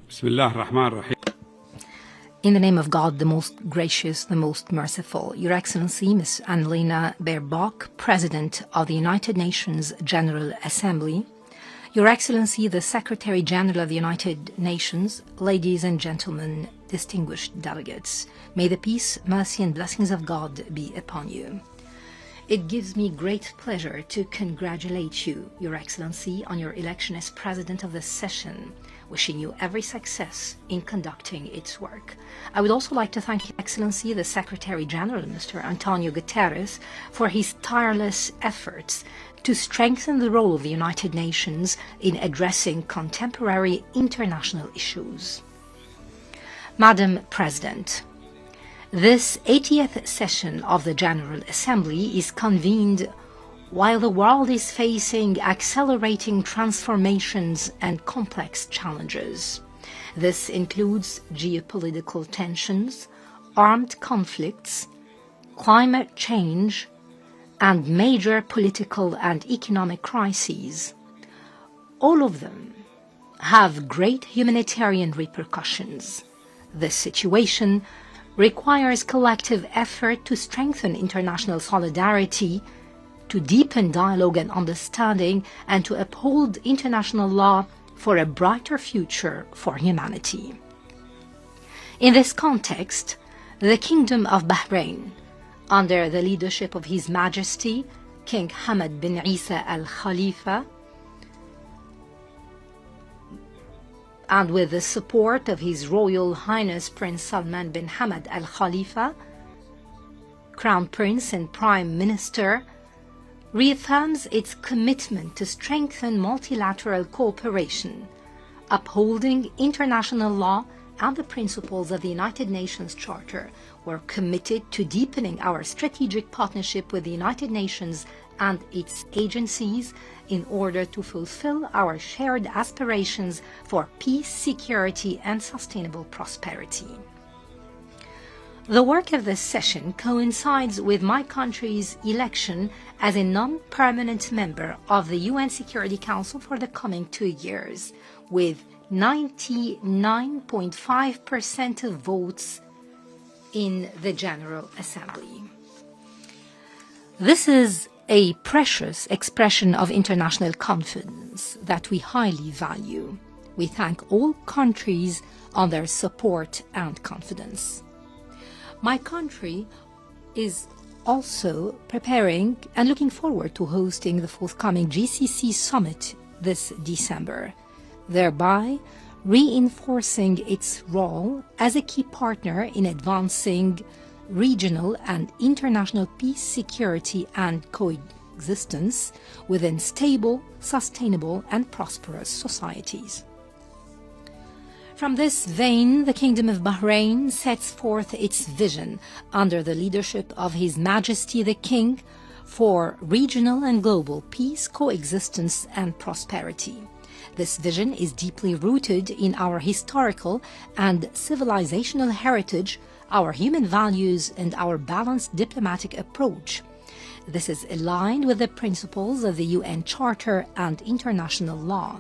Bismillah ar-Rahman ar-Rahim. In the name of God, the most gracious, the most merciful, Your Excellency, Ms. Annalena Baerbock, President of the United Nations General Assembly, Your Excellency, the Secretary General of the United Nations, ladies and gentlemen, distinguished delegates, may the peace, mercy, and blessings of God be upon you. It gives me great pleasure to congratulate you, Your Excellency, on your election as President of this session, wishing you every success in conducting its work. I would also like to thank Your Excellency, the Secretary General, Mr. Antonio Guterres, for his tireless efforts to strengthen the role of the United Nations in addressing contemporary international issues. Madam President, this 80th session of the General Assembly is convened while the world is facing accelerating transformations and complex challenges. This includes geopolitical tensions, armed conflicts, climate change, and major political and economic crises. All of them have great humanitarian repercussions. This situation requires collective effort to strengthen international solidarity, to deepen dialogue and understanding, and to uphold international law for a brighter future for humanity. In this context, the Kingdom of Bahrain, under the leadership of His Majesty King Hamad bin Isa Al Khalifa, and with the support of His Royal Highness Prince Salman bin Hamad Al Khalifa, Crown Prince and Prime Minister, reaffirms its commitment to strengthen multilateral cooperation, upholding international law and the principles of the United Nations Charter. We're committed to deepening our strategic partnership with the United Nations and its agencies in order to fulfill our shared aspirations for peace, security, and sustainable prosperity. The work of this session coincides with my country's election as a non-permanent member of the UN Security Council for the coming 2 years, with 99.5% of votes in the General Assembly. This is a precious expression of international confidence that we highly value. We thank all countries on their support and confidence. My country is also preparing and looking forward to hosting the forthcoming GCC summit this December, thereby reinforcing its role as a key partner in advancing regional and international peace, security, and coexistence within stable, sustainable, and prosperous societies. From this vein, the Kingdom of Bahrain sets forth its vision under the leadership of His Majesty the King for regional and global peace, coexistence, and prosperity. This vision is deeply rooted in our historical and civilizational heritage, our human values, and our balanced diplomatic approach. This is aligned with the principles of the UN Charter and international law.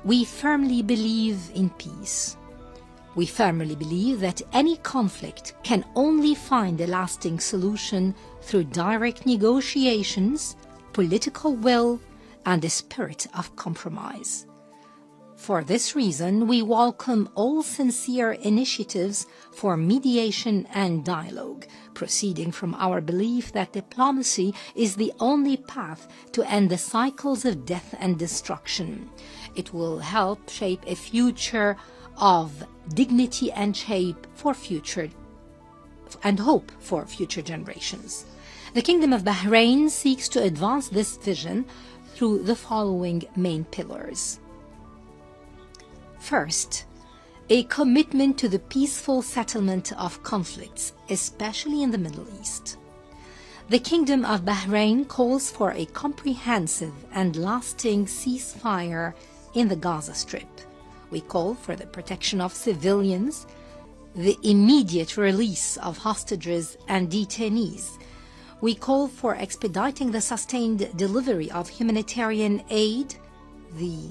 We firmly believe in peace. We firmly believe that any conflict can only find a lasting solution through direct negotiations, political will, and a spirit of compromise. For this reason, we welcome all sincere initiatives for mediation and dialogue, proceeding from our belief that diplomacy is the only path to end the cycles of death and destruction. It will help shape a future of dignity and hope for future generations. The Kingdom of Bahrain seeks to advance this vision through the following main pillars. First, a commitment to the peaceful settlement of conflicts, especially in the Middle East. The Kingdom of Bahrain calls for a comprehensive and lasting ceasefire in the Gaza Strip. We call for the protection of civilians, the immediate release of hostages and detainees. We call for expediting the sustained delivery of humanitarian aid, the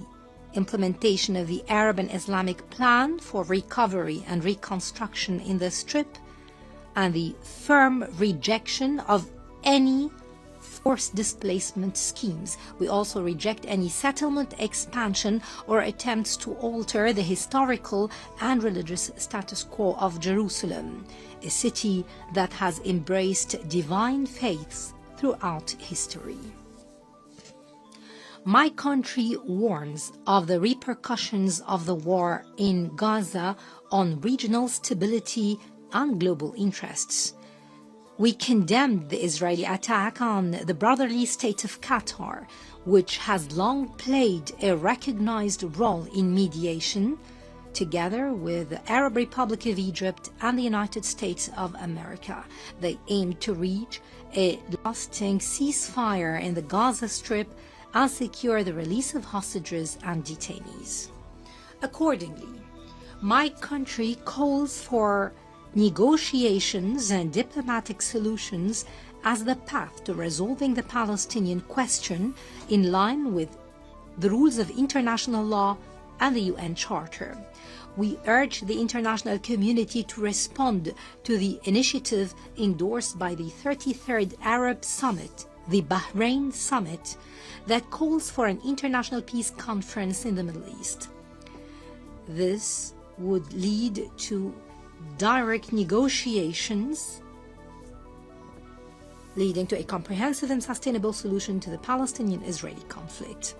implementation of the Arab and Islamic Plan for Recovery and Reconstruction in the Strip, and the firm rejection of any forced displacement schemes. We also reject any settlement expansion or attempts to alter the historical and religious status quo of Jerusalem, a city that has embraced divine faiths throughout history. My country warns of the repercussions of the war in Gaza on regional stability and global interests. We condemned the Israeli attack on the brotherly state of Qatar, which has long played a recognized role in mediation, together with the Arab Republic of Egypt and the United States of America. They aim to reach a lasting ceasefire in the Gaza Strip and secure the release of hostages and detainees. Accordingly, my country calls for negotiations and diplomatic solutions as the path to resolving the Palestinian question in line with the rules of international law and the UN Charter. We urge the international community to respond to the initiative endorsed by the 33rd Arab Summit, the Bahrain Summit, that calls for an international peace conference in the Middle East. This would lead to direct negotiations leading to a comprehensive and sustainable solution to the Palestinian-Israeli conflict.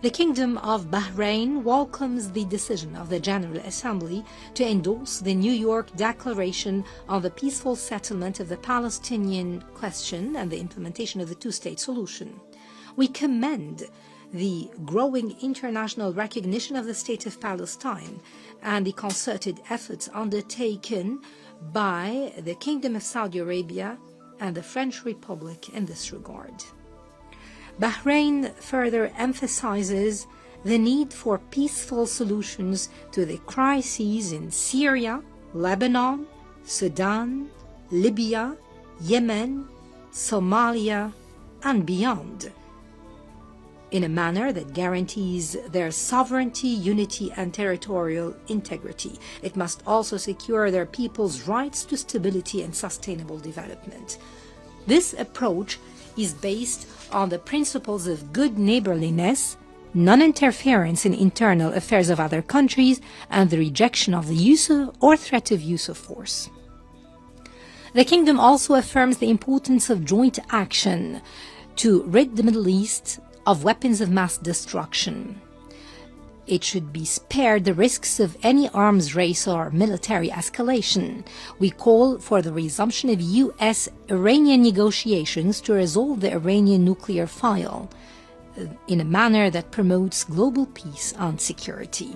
The Kingdom of Bahrain welcomes the decision of the General Assembly to endorse the New York Declaration on the Peaceful Settlement of the Palestinian Question and the implementation of the two-state solution. We commend the growing international recognition of the State of Palestine and the concerted efforts undertaken by the Kingdom of Saudi Arabia and the French Republic in this regard. Bahrain further emphasizes the need for peaceful solutions to the crises in Syria, Lebanon, Sudan, Libya, Yemen, Somalia, and beyond, in a manner that guarantees their sovereignty, unity, and territorial integrity. It must also secure their people's rights to stability and sustainable development. This approach is based on the principles of good neighborliness, non-interference in internal affairs of other countries, and the rejection of the use of or threat of use of force. The Kingdom also affirms the importance of joint action to rid the Middle East of weapons of mass destruction. It should be spared the risks of any arms race or military escalation. We call for the resumption of U.S.-Iranian negotiations to resolve the Iranian nuclear file in a manner that promotes global peace and security.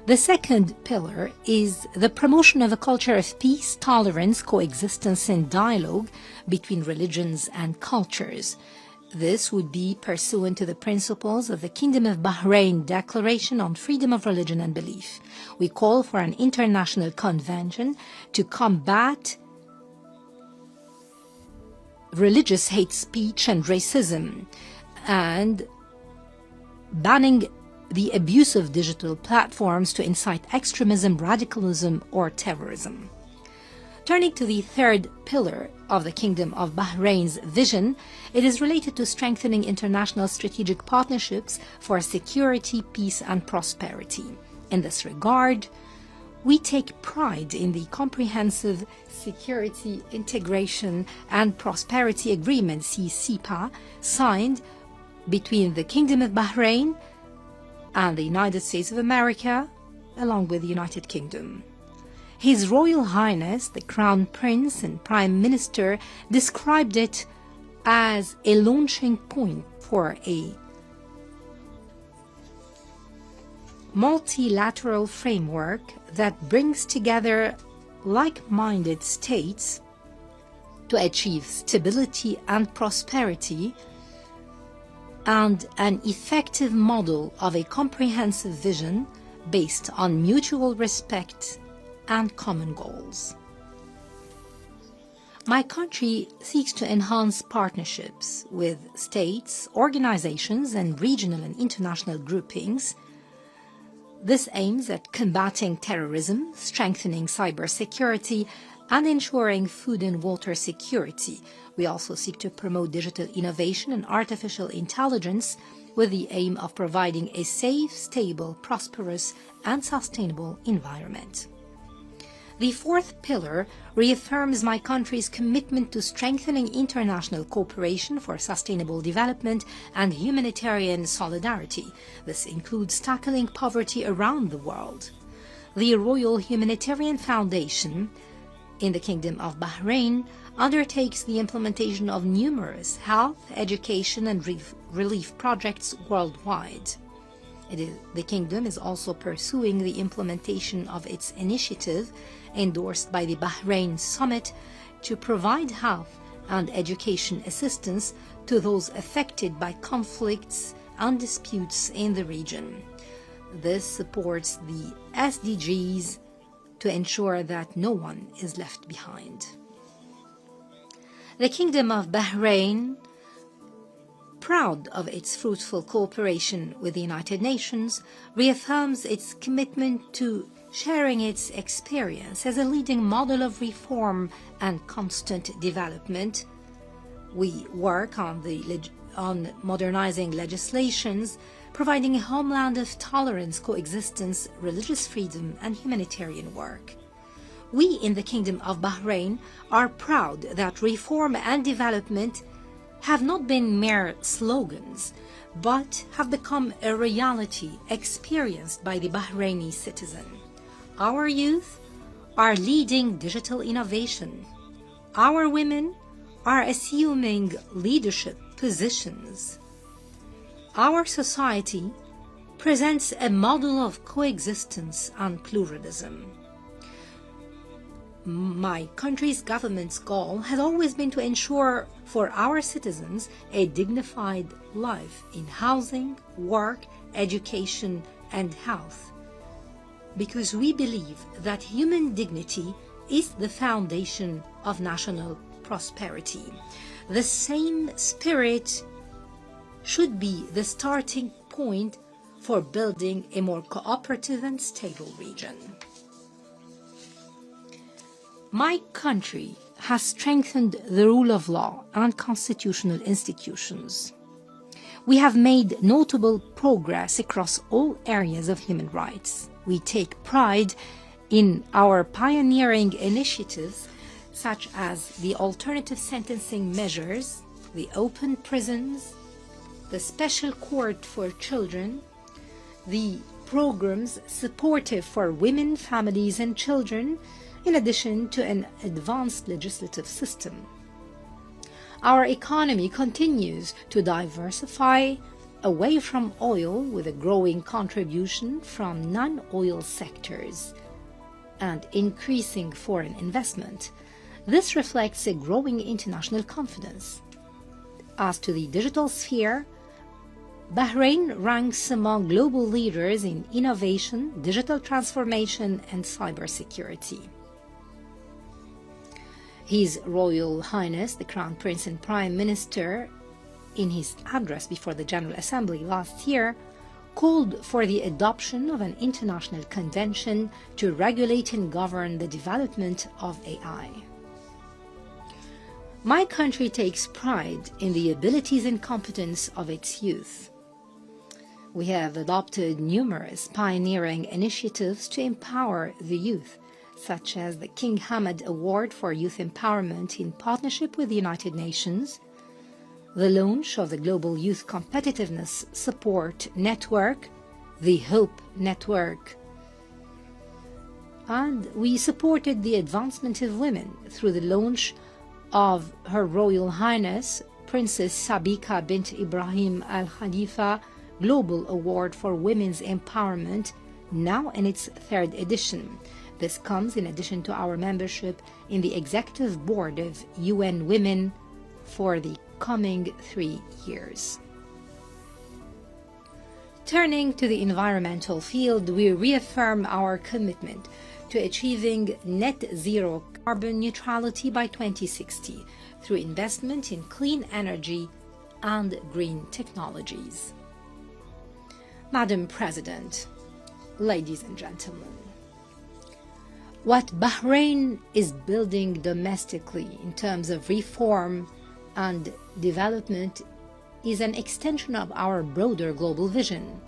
The second pillar is the promotion of a culture of peace, tolerance, coexistence, and dialogue between religions and cultures. This would be pursuant to the principles of the Kingdom of Bahrain Declaration on Freedom of Religion and Belief. We call for an international convention to combat religious hate speech and racism, and banning the abuse of digital platforms to incite extremism, radicalism, or terrorism. Turning to the third pillar of the Kingdom of Bahrain's vision, it is related to strengthening international strategic partnerships for security, peace, and prosperity. In this regard, we take pride in the comprehensive Security, Integration, and Prosperity Agreement, CCPA, signed between the Kingdom of Bahrain and the United States of America, along with the United Kingdom. His Royal Highness, the Crown Prince and Prime Minister, described it as a launching point for a multilateral framework that brings together like-minded states to achieve stability and prosperity, and an effective model of a comprehensive vision based on mutual respect and common goals. My country seeks to enhance partnerships with states, organizations, and regional and international groupings. This aims at combating terrorism, strengthening cybersecurity, and ensuring food and water security. We also seek to promote digital innovation and artificial intelligence with the aim of providing a safe, stable, prosperous, and sustainable environment. The fourth pillar reaffirms my country's commitment to strengthening international cooperation for sustainable development and humanitarian solidarity. This includes tackling poverty around the world. The Royal Humanitarian Foundation in the Kingdom of Bahrain undertakes the implementation of numerous health, education, and relief projects worldwide. The Kingdom is also pursuing the implementation of its initiative endorsed by the Bahrain Summit to provide health and education assistance to those affected by conflicts and disputes in the region. This supports the SDGs to ensure that no one is left behind. The Kingdom of Bahrain, proud of its fruitful cooperation with the United Nations, reaffirms its commitment to sharing its experience as a leading model of reform and constant development. We work on modernizing legislations, providing a homeland of tolerance, coexistence, religious freedom, and humanitarian work. We in the Kingdom of Bahrain are proud that reform and development have not been mere slogans, but have become a reality experienced by the Bahraini citizen. Our youth are leading digital innovation. Our women are assuming leadership positions. Our society presents a model of coexistence and pluralism. My country's government's goal has always been to ensure for our citizens a dignified life in housing, work, education, and health, because we believe that human dignity is the foundation of national prosperity. The same spirit should be the starting point for building a more cooperative and stable region. My country has strengthened the rule of law and constitutional institutions. We have made notable progress across all areas of human rights. We take pride in our pioneering initiatives such as the alternative sentencing measures, the open prisons, the special court for children, the programs supportive for women, families, and children, in addition to an advanced legislative system. Our economy continues to diversify away from oil with a growing contribution from non-oil sectors and increasing foreign investment. This reflects a growing international confidence. As to the digital sphere, Bahrain ranks among global leaders in innovation, digital transformation, and cybersecurity. His Royal Highness, the Crown Prince and Prime Minister, in his address before the General Assembly last year, called for the adoption of an international convention to regulate and govern the development of AI. My country takes pride in the abilities and competence of its youth. We have adopted numerous pioneering initiatives to empower the youth, such as the King Hamad Award for Youth Empowerment in partnership with the United Nations, the launch of the Global Youth Competitiveness Support Network, the HOPE Network, and we supported the advancement of women through the launch of Her Royal Highness Princess Sabika bint Ibrahim Al Khalifa Global Award for Women's Empowerment, now in its third edition. This comes in addition to our membership in the Executive Board of UN Women for the coming 3 years. Turning to the environmental field, we reaffirm our commitment to achieving net zero carbon neutrality by 2060 through investment in clean energy and green technologies. Madam President, ladies and gentlemen, what Bahrain is building domestically in terms of reform and development is an extension of our broader global vision.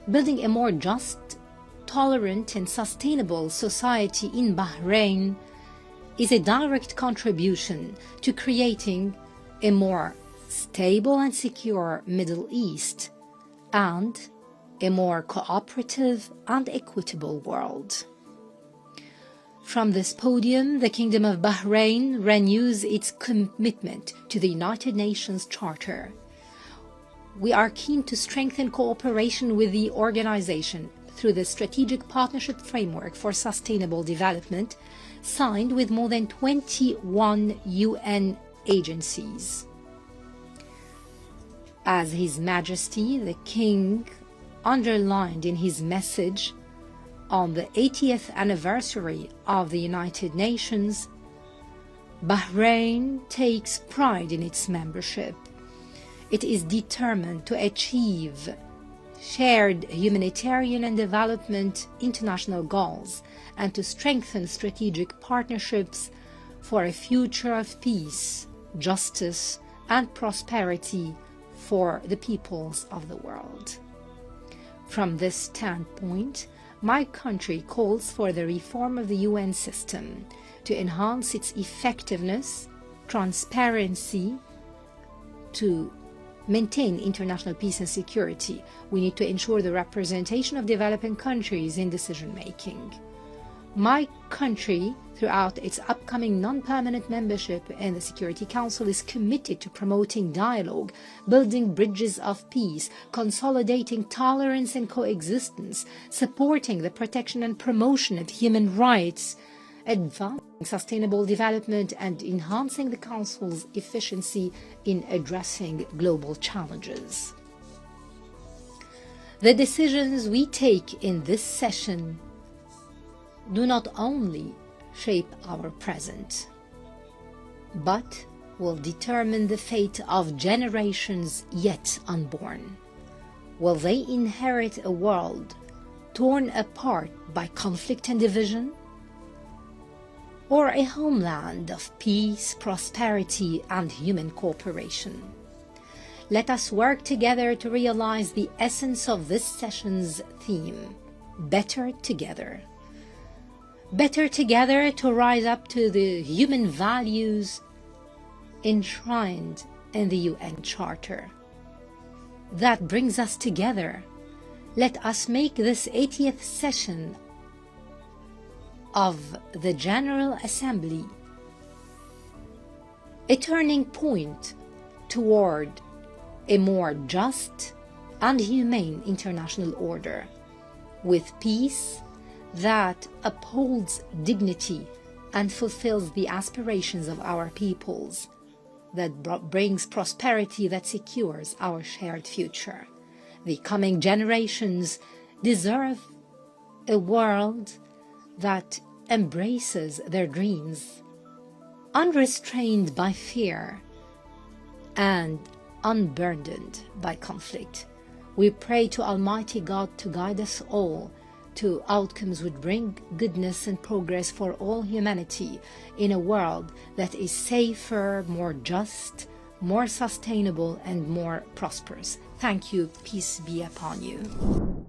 Building a more just, tolerant and sustainable society in Bahrain is a direct contribution to creating a more stable and secure Middle East and a more cooperative and equitable world. From this podium, the Kingdom of Bahrain renews its commitment to the United Nations Charter. We are keen to strengthen cooperation with the organization through the Strategic Partnership Framework for Sustainable Development, signed with more than 21 UN agencies. As His Majesty the King underlined in his message on the 80th anniversary of the United Nations, Bahrain takes pride in its membership. It is determined to achieve shared humanitarian and development international goals and to strengthen strategic partnerships for a future of peace, justice, and prosperity for the peoples of the world. From this standpoint, my country calls for the reform of the UN system to enhance its effectiveness, transparency, to maintain international peace and security. We need to ensure the representation of developing countries in decision-making. My country, throughout its upcoming non-permanent membership in the Security Council, is committed to promoting dialogue, building bridges of peace, consolidating tolerance and coexistence, supporting the protection and promotion of human rights, advancing sustainable development, and enhancing the Council's efficiency in addressing global challenges. The decisions we take in this session do not only shape our present, but will determine the fate of generations yet unborn. Will they inherit a world torn apart by conflict and division, or a homeland of peace, prosperity, and human cooperation? Let us work together to realize the essence of this session's theme: better together. Better together to rise up to the human values enshrined in the UN Charter. That brings us together. Let us make this 80th session of the General Assembly a turning point toward a more just and humane international order, with peace that upholds dignity and fulfills the aspirations of our peoples, that brings prosperity that secures our shared future. The coming generations deserve a world that embraces their dreams, unrestrained by fear and unburdened by conflict. We pray to Almighty God to guide us all to outcomes would bring goodness and progress for all humanity in a world that is safer, more just, more sustainable, and more prosperous. Thank you. Peace be upon you.